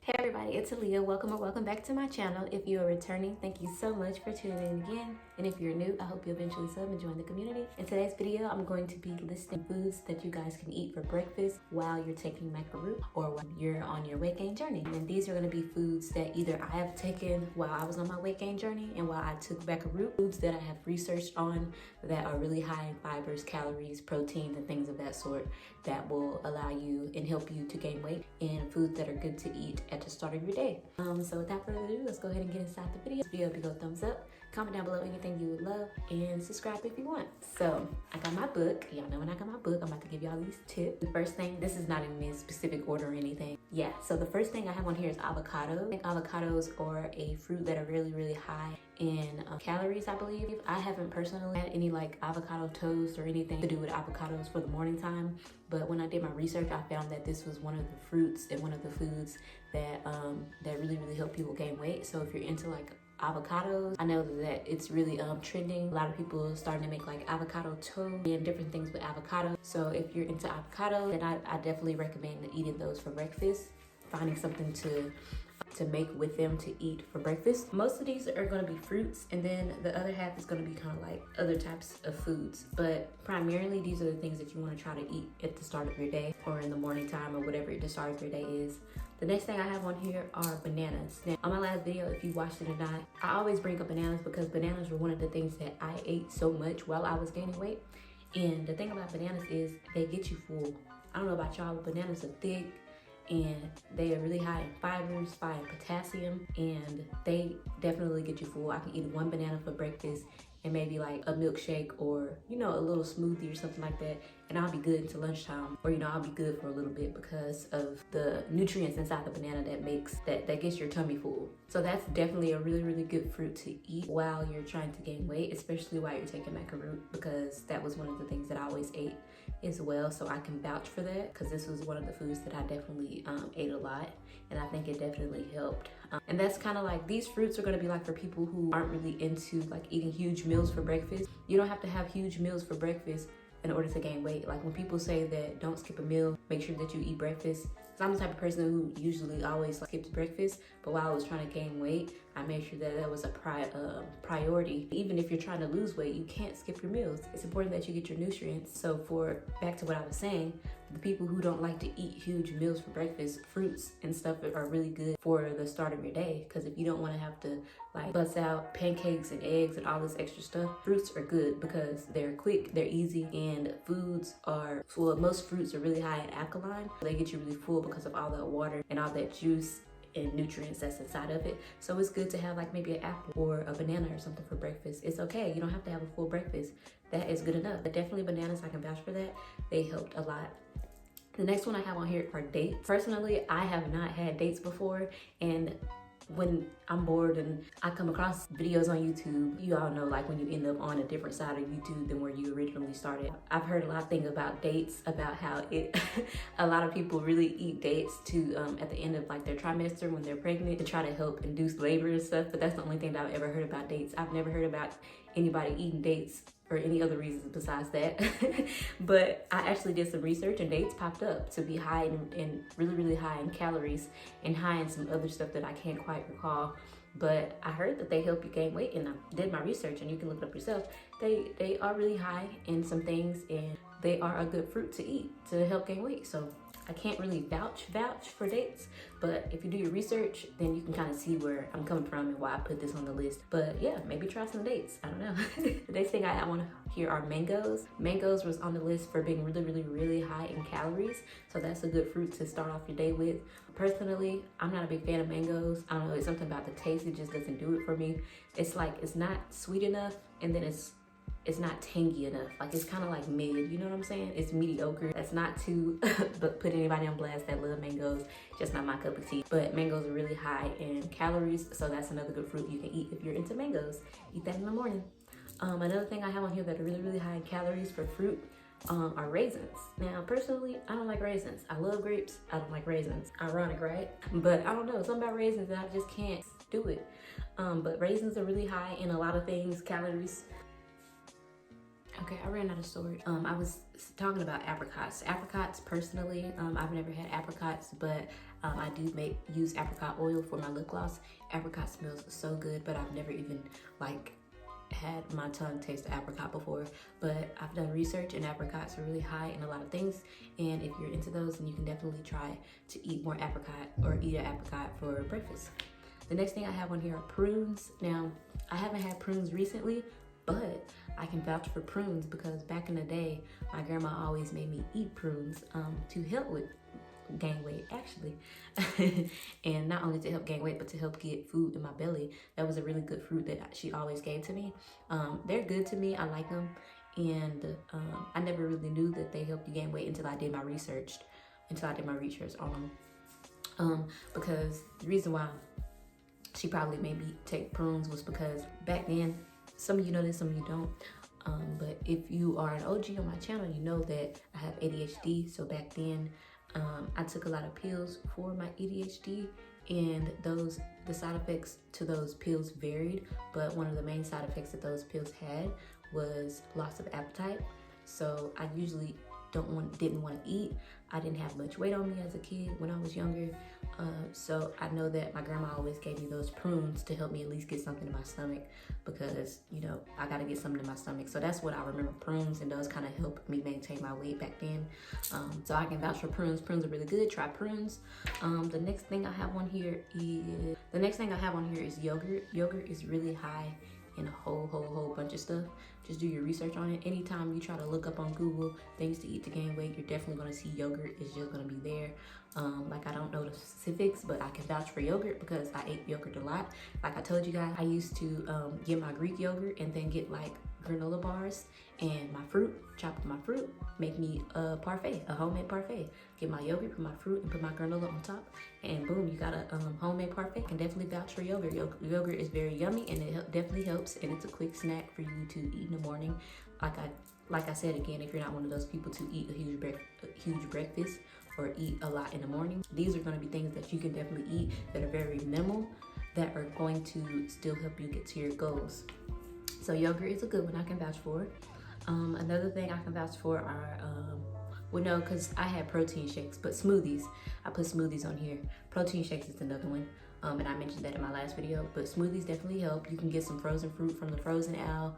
Hey everybody, it's Aaliyah. Welcome or welcome back to my channel. If you are returning, thank you so much for tuning in again. And if you're new, I hope you eventually sub and join the community. In today's video, I'm going to be listing foods that you guys can eat for breakfast while you're taking MACA ROOT or when you're on your weight gain journey. And these are going to be foods that either I have taken while I was on my weight gain journey and while I took MACA ROOT, foods that I have researched on that are really high in fibers, calories, proteins, and things of that sort that will allow you and help you to gain weight, and foods that are good to eat at the start of your day. So without further ado, let's go ahead and get inside the video. This video, if you go thumbs up, comment down below anything you would love, and subscribe if you want. So I got my book. Y'all know when I got my book, I'm about to give y'all these tips. The first thing, this is not in any specific order or anything. Yeah, so the first thing I have on here is avocado. I think avocados are a fruit that are really high in calories, I believe. I haven't personally had any like avocado toast or anything to do with avocados for the morning time, but when I did my research, I found that this was one of the fruits and one of the foods that that really help people gain weight. So if you're into like avocados, I know that it's really trending. A lot of people are starting to make like avocado toast and different things with avocado. So if you're into avocado, then I definitely recommend eating those for breakfast, finding something to make with them to eat for breakfast. Most of these are going to be fruits, and then the other half is going to be kind of like other types of foods, but primarily these are the things that you want to try to eat at the start of your day or in the morning time or whatever the start of your day is. The next thing I have on here are bananas. Now, on my last video, if you watched it or not, I always bring up bananas because bananas were one of the things that I ate so much while I was gaining weight. And the thing about bananas is they get you full. I don't know about y'all, but bananas are thick, and they are really high in fibers, high in potassium, and they definitely get you full. I can eat one banana for breakfast and maybe like a milkshake or, you know, a little smoothie or something like that, and I'll be good until lunchtime, or, you know, I'll be good for a little bit because of the nutrients inside the banana that gets your tummy full. So that's definitely a really good fruit to eat while you're trying to gain weight, especially while you're taking MACA ROOT, because that was one of the things that I always ate as well. So I can vouch for that because this was one of the foods that I definitely ate a lot, and I think it definitely helped. And that's kind of like, these fruits are going to be like for people who aren't really into like eating huge meals for breakfast. You don't have to have huge meals for breakfast in order to gain weight. Like when people say that don't skip a meal, make sure that you eat breakfast. So I'm the type of person who usually always skips breakfast, but while I was trying to gain weight, I made sure that that was a priority. Even if you're trying to lose weight, you can't skip your meals. It's important that you get your nutrients. So back to what I was saying, the people who don't like to eat huge meals for breakfast, fruits and stuff are really good for the start of your day, because if you don't want to have to like bust out pancakes and eggs and all this extra stuff, fruits are good because they're quick, they're easy, and most fruits are really high in alkaline. They get you really full because of all that water and all that juice and nutrients that's inside of it. So it's good to have like maybe an apple or a banana or something for breakfast. It's okay, you don't have to have a full breakfast. That is good enough. But definitely bananas, I can vouch for that. They helped a lot. The next one I have on here are dates. Personally, I have not had dates before, and when I'm bored and I come across videos on YouTube, you all know like when you end up on a different side of YouTube than where you originally started. I've heard a lot of things about dates, about how a lot of people really eat dates to at the end of like their trimester when they're pregnant to try to help induce labor and stuff, but that's the only thing that I've ever heard about dates. I've never heard about anybody eating dates for any other reasons besides that. But I actually did some research, and dates popped up to be high in really high in calories and high in some other stuff that I can't quite recall. But I heard that they help you gain weight, and I did my research, and you can look it up yourself. They are really high in some things, and they are a good fruit to eat to help gain weight. So I can't really vouch for dates, but if you do your research, then you can kind of see where I'm coming from and why I put this on the list. But yeah, maybe try some dates. I don't know. The next thing I want to hear are mangoes. Mangoes was on the list for being really high in calories, so that's a good fruit to start off your day with. Personally, I'm not a big fan of mangoes. I don't know, it's something about the taste, it just doesn't do it for me. It's like, it's not sweet enough, and then it's not tangy enough. Like, it's kind of like mid, you know what I'm saying? It's mediocre. That's not to but put anybody on blast that love mangoes, just not my cup of tea. But mangoes are really high in calories, so that's another good fruit you can eat if you're into mangoes. Eat that in the morning. Another thing I have on here that are really high in calories for fruit are raisins. Now, personally, I don't like raisins. I love grapes, I don't like raisins. Ironic, right? But I don't know, something about raisins that I just can't do it. But raisins are really high in a lot of things, calories. Okay, I ran out of storage. I was talking about apricots. Apricots, personally, I've never had apricots, but I do use apricot oil for my lip gloss. Apricot smells so good, but I've never even like had my tongue taste the apricot before. But I've done research, and apricots are really high in a lot of things. And if you're into those, then you can definitely try to eat more apricot or eat an apricot for breakfast. The next thing I have on here are prunes. Now, I haven't had prunes recently, but I can vouch for prunes because back in the day, my grandma always made me eat prunes to help with gain weight, actually. And not only to help gain weight, but to help get food in my belly. That was a really good fruit that she always gave to me. They're good to me. I like them. And I never really knew that they help you gain weight until I did my research on them. Because the reason why she probably made me take prunes was because back then, some of you know this, some of you don't. But if you are an OG on my channel, you know that I have ADHD. So back then, I took a lot of pills for my ADHD, and the side effects to those pills varied. But one of the main side effects that those pills had was loss of appetite. So I usually didn't want to eat. I didn't have much weight on me as a kid when I was younger. So I know that my grandma always gave me those prunes to help me at least get something in my stomach, because, you know, I got to get something in my stomach. So that's what I remember, prunes, and those kind of helped me maintain my weight back then. So I can vouch for prunes. Prunes are really good. Try prunes. The next thing I have on here is yogurt. Yogurt is really high in a whole bunch of stuff. Just do your research on it. Anytime you try to look up on Google things to eat to gain weight, you're definitely going to see yogurt. It's just going to be there. Like, I don't know the specifics, but I can vouch for yogurt because I ate yogurt a lot. Like I told you guys, I used to get my Greek yogurt and then get like granola bars and my fruit, chop up my fruit, make me a parfait, a homemade parfait. Get my yogurt, put my fruit, and put my granola on top, and boom, you got a homemade parfait. Can definitely vouch for yogurt. Yogurt is very yummy, and it definitely helps, and it's a quick snack for you to eat in the morning. Like I said again, if you're not one of those people to eat a huge breakfast or eat a lot in the morning, these are going to be things that you can definitely eat that are very minimal, that are going to still help you get to your goals. So yogurt is a good one I can vouch for. Another thing I can vouch for are, well, no, because I had protein shakes, but smoothies. I put smoothies on here. Protein shakes is another one, and I mentioned that in my last video, but smoothies definitely help. You can get some frozen fruit from the frozen aisle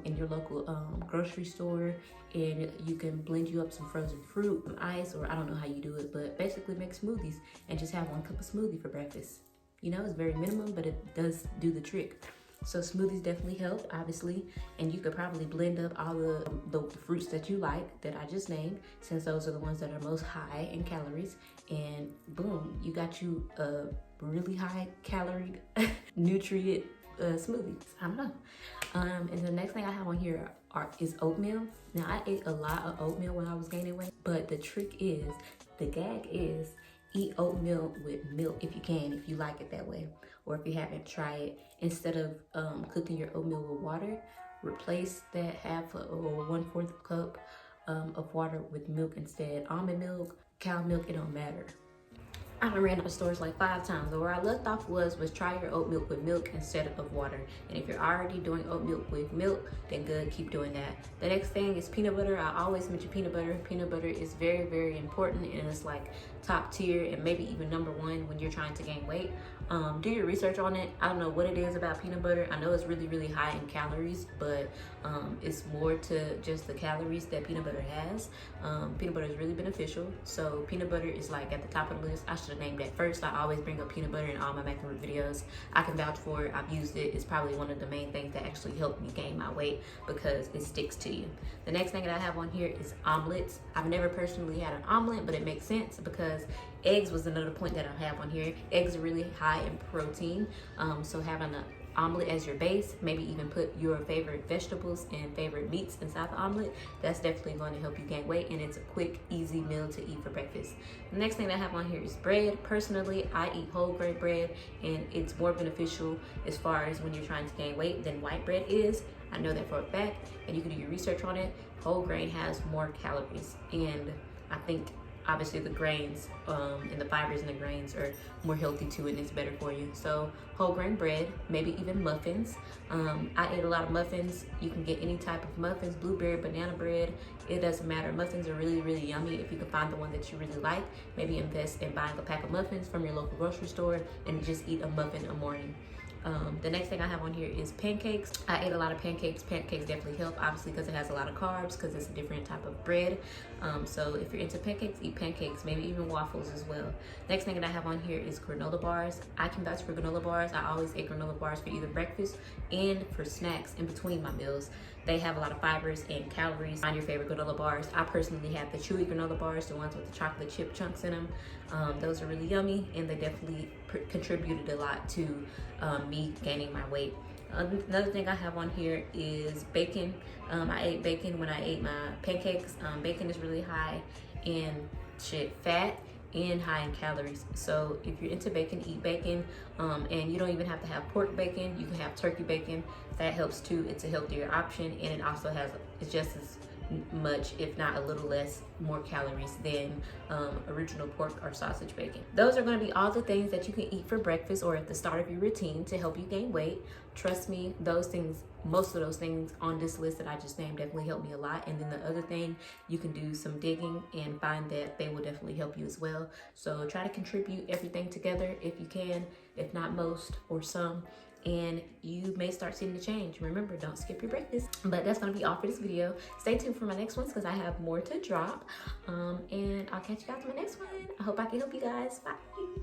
in your local grocery store, and you can blend you up some frozen fruit, some ice, or I don't know how you do it, but basically make smoothies and just have 1 cup of smoothie for breakfast. You know, it's very minimum, but it does do the trick. So smoothies definitely help, obviously, and you could probably blend up all the fruits that you like that I just named, since those are the ones that are most high in calories, and boom, you got you a really high calorie nutrient smoothie. I don't know. And the next thing I have on here is oatmeal. Now, I ate a lot of oatmeal when I was gaining weight, but the gag is eat oatmeal with milk if you can, if you like it that way. Or if you haven't, try it. Instead of cooking your oatmeal with water, replace that half or 1/4 cup of water with milk instead. Almond milk, cow milk, it don't matter. I done ran out of stores like 5 times. So where I left off was try your oat milk with milk instead of water. And if you're already doing oat milk with milk, then good, keep doing that. The next thing is peanut butter. I always mention peanut butter. Peanut butter is very, very important, and it's like top tier and maybe even #1 when you're trying to gain weight. Do your research on it. I don't know what it is about peanut butter. I know it's really, really high in calories, but it's more to just the calories that peanut butter has. Peanut butter is really beneficial. So peanut butter is like at the top of the list. I should have named that first. I always bring up peanut butter in all my MACA ROOT videos. I can vouch for it. I've used it. It's probably one of the main things that actually helped me gain my weight because it sticks to you. The next thing that I have on here is omelets. I've never personally had an omelet, but it makes sense because eggs was another point that I have on here. Eggs are really high in protein, so having an omelet as your base, maybe even put your favorite vegetables and favorite meats inside the omelet, that's definitely going to help you gain weight, and it's a quick, easy meal to eat for breakfast. The next thing that I have on here is bread. Personally, I eat whole grain bread, and it's more beneficial as far as when you're trying to gain weight than white bread is. I know that for a fact, and you can do your research on it. Whole grain has more calories, and I think obviously the grains and the fibers in the grains are more healthy too, and it's better for you. So whole grain bread, maybe even muffins. I ate a lot of muffins. You can get any type of muffins, blueberry, banana bread, it doesn't matter. Muffins are really, really yummy. If you can find the one that you really like, maybe invest in buying a pack of muffins from your local grocery store and just eat a muffin a morning. The next thing I have on here is pancakes. I ate a lot of pancakes. Pancakes definitely help, obviously, because it has a lot of carbs, because it's a different type of bread. So if you're into pancakes, eat pancakes, maybe even waffles as well. Next thing that I have on here is granola bars. I can vouch for granola bars. I always ate granola bars for either breakfast and for snacks in between my meals. They have a lot of fibers and calories. Find your favorite granola bars. I personally have the chewy granola bars, the ones with the chocolate chip chunks in them. Those are really yummy, and they definitely contributed a lot to me gaining my weight. Another thing I have on here is bacon. I ate bacon when I ate my pancakes. Bacon is really high in fat and high in calories. So if you're into bacon, eat bacon. And you don't even have to have pork bacon. You can have turkey bacon. That helps too. It's a healthier option, and it also has, it's just as much, if not a little less, more calories than original pork or sausage bacon. Those are going to be all the things that you can eat for breakfast or at the start of your routine to help you gain weight. Trust me, those things, most of those things on this list that I just named definitely help me a lot. And then the other thing, you can do some digging and find that they will definitely help you as well. So try to contribute everything together if you can, if not most or some, and you may start seeing the change. Remember, don't skip your breakfast. But that's gonna be all for this video. Stay tuned for my next ones because I have more to drop. And I'll catch you guys in my next one. I hope I can help you guys. Bye.